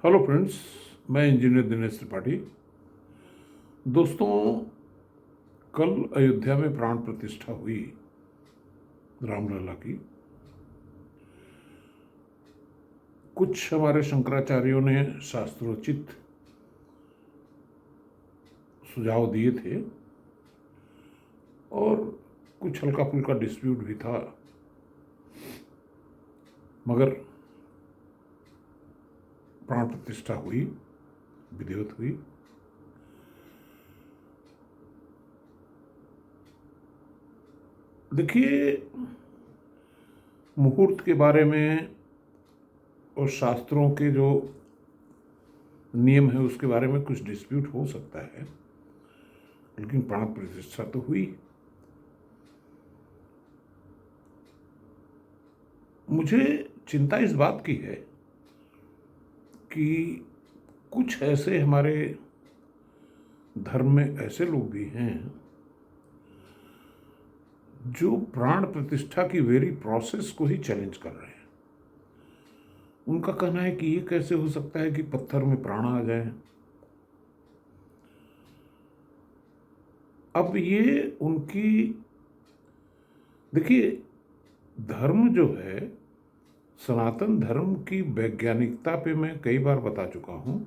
Hello friends, मैं engineer Dinesh Tripathi. दोस्तों, कल अयोध्या में प्राण प्रतिष्ठा हुई रामलला की। कुछ हमारे शंकराचार्यों ने शास्त्रोचित सुझाव दिए थे और कुछ हल्का फुल्का डिस्प्यूट भी था, मगर प्राण प्रतिष्ठा हुई, विधिवत हुई। देखिए, मुहूर्त के बारे में और शास्त्रों के जो नियम है उसके बारे में कुछ डिस्प्यूट हो सकता है, लेकिन प्राण प्रतिष्ठा तो हुई। मुझे चिंता इस बात की है कि कुछ ऐसे हमारे धर्म में ऐसे लोग भी हैं जो प्राण प्रतिष्ठा की वेरी प्रोसेस को ही चैलेंज कर रहे हैं। उनका कहना है कि ये कैसे हो सकता है कि पत्थर में प्राण आ जाए। अब ये उनकी, देखिए, धर्म जो है, सनातन धर्म की वैज्ञानिकता पे मैं कई बार बता चुका हूं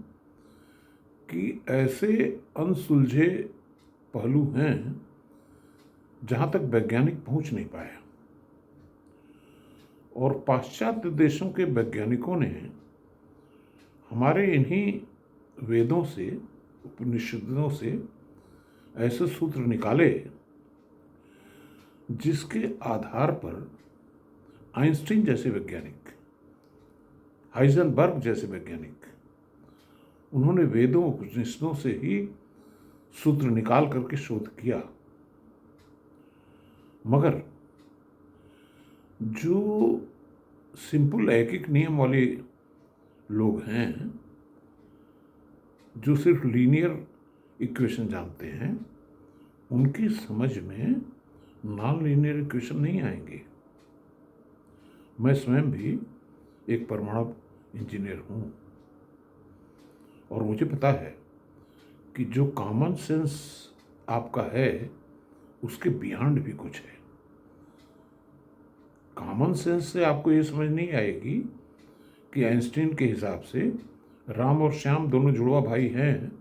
कि ऐसे अनसुलझे पहलू हैं जहां तक वैज्ञानिक पहुंच नहीं पाया। और पाश्चात्य देशों के वैज्ञानिकों ने हमारे इन्हीं वेदों से, उपनिषदों से ऐसे सूत्र निकाले जिसके आधार पर आइंस्टीन जैसे वैज्ञानिक, हाइजनबर्ग जैसे वैज्ञानिक, उन्होंने वेदों उपनिषदों से ही सूत्र निकाल करके शोध किया। मगर जो सिंपल एक नियम वाले लोग हैं, जो सिर्फ लीनियर इक्वेशन जानते हैं, उनकी समझ में नॉन लीनियर इक्वेशन नहीं आएंगे। मैं स्वयं भी एक परमाणु इंजीनियर हूं और मुझे पता है कि जो कॉमन सेंस आपका है उसके बियॉन्ड भी कुछ है। कॉमन सेंस से आपको ये समझ नहीं आएगी कि आइंस्टीन के हिसाब से राम और श्याम दोनों जुड़वा भाई हैं,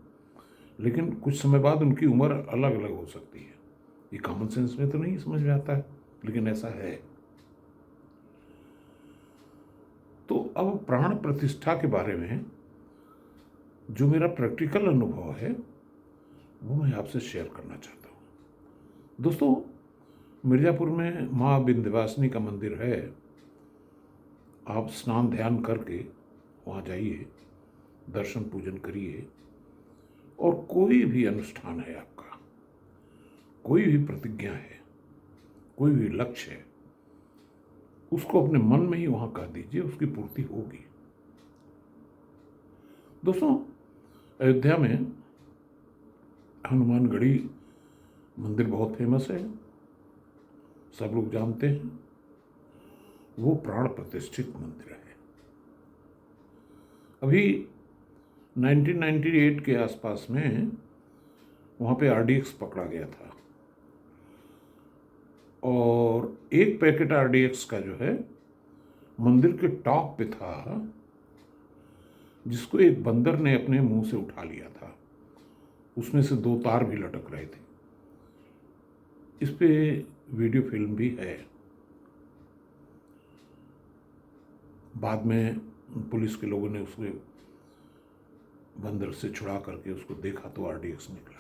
लेकिन कुछ समय बाद उनकी उम्र अलग अलग हो सकती है। ये कॉमन सेंस में तो नहीं समझ में आता है, लेकिन ऐसा है। तो अब प्राण प्रतिष्ठा के बारे में जो मेरा प्रैक्टिकल अनुभव है वो मैं आपसे शेयर करना चाहता हूँ। दोस्तों, मिर्ज़ापुर में माँ विंध्यवासिनी का मंदिर है। आप स्नान ध्यान करके वहाँ जाइए, दर्शन पूजन करिए, और कोई भी अनुष्ठान है आपका, कोई भी प्रतिज्ञा है, कोई भी लक्ष्य है, उसको अपने मन में ही वहाँ कह दीजिए, उसकी पूर्ति होगी। दोस्तों, अयोध्या में हनुमानगढ़ी मंदिर बहुत फेमस है, सब लोग जानते हैं। वो प्राण प्रतिष्ठित मंदिर है। अभी 1998 के आसपास में वहाँ पे आरडीएक्स पकड़ा गया था, और एक पैकेट आरडीएक्स का जो है मंदिर के टॉप पे था, जिसको एक बंदर ने अपने मुंह से उठा लिया था। उसमें से 2 तार भी लटक रहे थे। इस पे वीडियो फिल्म भी है। बाद में पुलिस के लोगों ने उसको बंदर से छुड़ा करके उसको देखा तो आरडीएक्स निकला।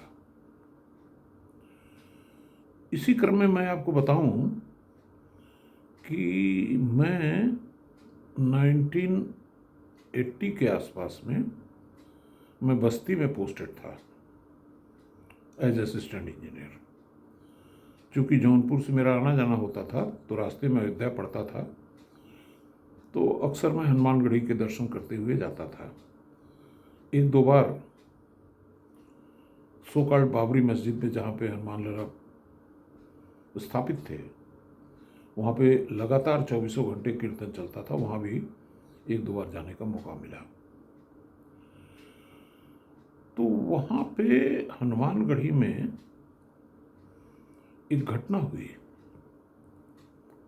इसी क्रम में मैं आपको बताऊं कि मैं 1980 के आसपास में मैं बस्ती में पोस्टेड था एज असिस्टेंट इंजीनियर। चूँकि जौनपुर से मेरा आना जाना होता था तो रास्ते में अयोध्या पड़ता था, तो अक्सर मैं हनुमानगढ़ी के दर्शन करते हुए जाता था। 1-2 बार सो कॉल्ड बाबरी मस्जिद में, जहाँ पे हनुमान लला स्थापित थे, वहाँ पे लगातार 24 घंटे कीर्तन चलता था, वहाँ भी 1-2 बार जाने का मौका मिला। तो वहाँ पे हनुमानगढ़ी में एक घटना हुई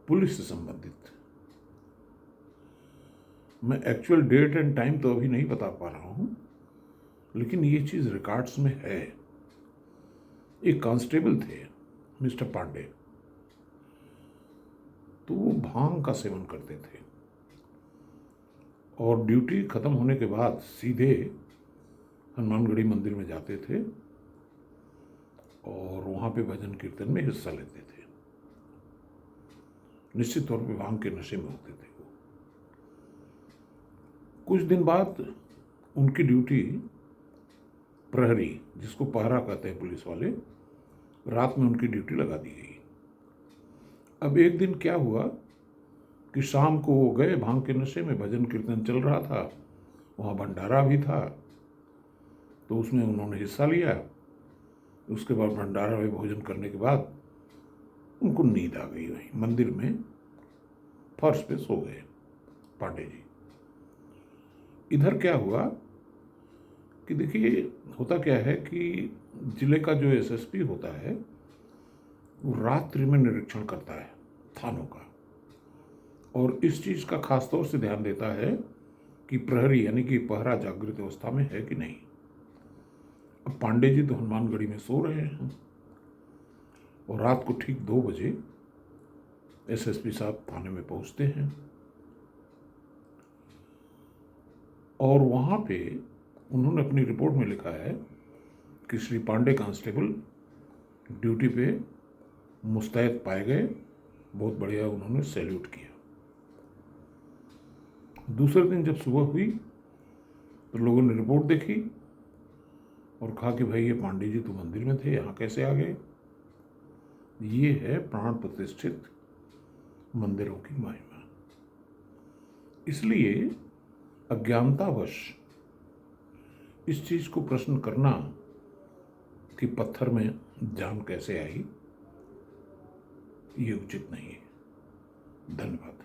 पुलिस से संबंधित। मैं एक्चुअल डेट एंड टाइम तो अभी नहीं बता पा रहा हूँ, लेकिन ये चीज़ रिकॉर्ड्स में है। एक कांस्टेबल थे मिस्टर पांडे, तो वो भांग का सेवन करते थे और ड्यूटी खत्म होने के बाद सीधे हनुमानगढ़ी मंदिर में जाते थे और वहाँ पे भजन कीर्तन में हिस्सा लेते थे। निश्चित तौर पे भांग के नशे में होते थे वो। कुछ दिन बाद उनकी ड्यूटी प्रहरी, जिसको पहरा कहते हैं पुलिस वाले, रात में उनकी ड्यूटी लगा दी गई। अब एक दिन क्या हुआ कि शाम को वो गए भांग के नशे में, भजन कीर्तन चल रहा था, वहाँ भंडारा भी था, तो उसमें उन्होंने हिस्सा लिया। उसके बाद भंडारा में भोजन करने के बाद उनको नींद आ गई, वहीं मंदिर में फर्श पे सो गए पांडे जी। इधर क्या हुआ कि देखिए, होता क्या है कि जिले का जो एसएसपी होता है वो रात्रि में निरीक्षण करता है थानों का, और इस चीज़ का खास तौर से ध्यान देता है कि प्रहरी यानी कि पहरा जागृत अवस्था में है कि नहीं। अब पांडे जी तो हनुमानगढ़ी में सो रहे हैं और रात को ठीक 2 बजे एसएसपी साहब थाने में पहुंचते हैं और वहाँ पे उन्होंने अपनी रिपोर्ट में लिखा है कि श्री पांडे कांस्टेबल ड्यूटी पे मुस्तैद पाए गए। बहुत बढ़िया, उन्होंने सैल्यूट किया। दूसरे दिन जब सुबह हुई तो लोगों ने रिपोर्ट देखी और कहा कि भाई ये पांडे जी तो मंदिर में थे, यहाँ कैसे आ गए। ये है प्राण प्रतिष्ठित मंदिरों की महिमा। इसलिए अज्ञानतावश इस चीज को प्रश्न करना कि पत्थर में जान कैसे आई, ये उचित नहीं है। धन्यवाद।